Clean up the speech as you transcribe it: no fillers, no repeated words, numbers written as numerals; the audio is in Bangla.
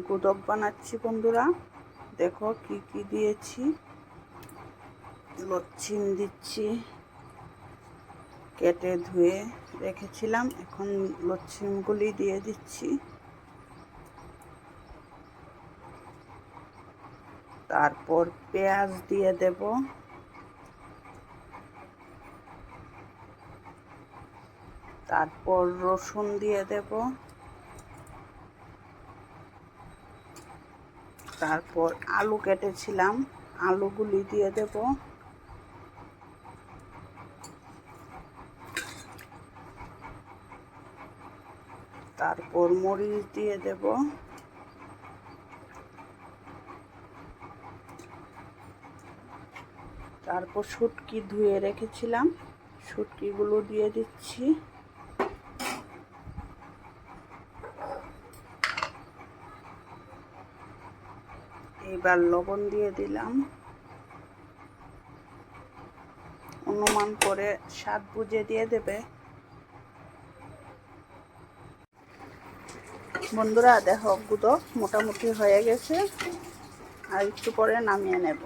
গুদক বানাচ্ছি বন্ধুরা। দেখো কি কি দিয়েছি। লচ্ছিম দিচ্ছি, কেটে ধুয়ে রেখেছিলাম, এখন লচ্ছিমগুলি দিয়ে দিচ্ছি। তারপর পেঁয়াজ দিয়ে দেব, তারপর রসুন দিয়ে দেব, তারপর আলু কেটেছিলাম, আলুগুলি দিয়ে দেব, তারপর মরিচ দিয়ে দেব, তারপর শুটকি ধুয়ে রেখেছিলাম, শুটকিগুলো দিয়ে দিচ্ছি। এবার লবণ দিয়ে দিলাম, অনুমান করে স্বাদ বুঝে দিয়ে দেবে। বন্ধুরা দেখো গুদক মোটামুটি হয়ে গেছে, আর একটু পরে নামিয়ে নেব।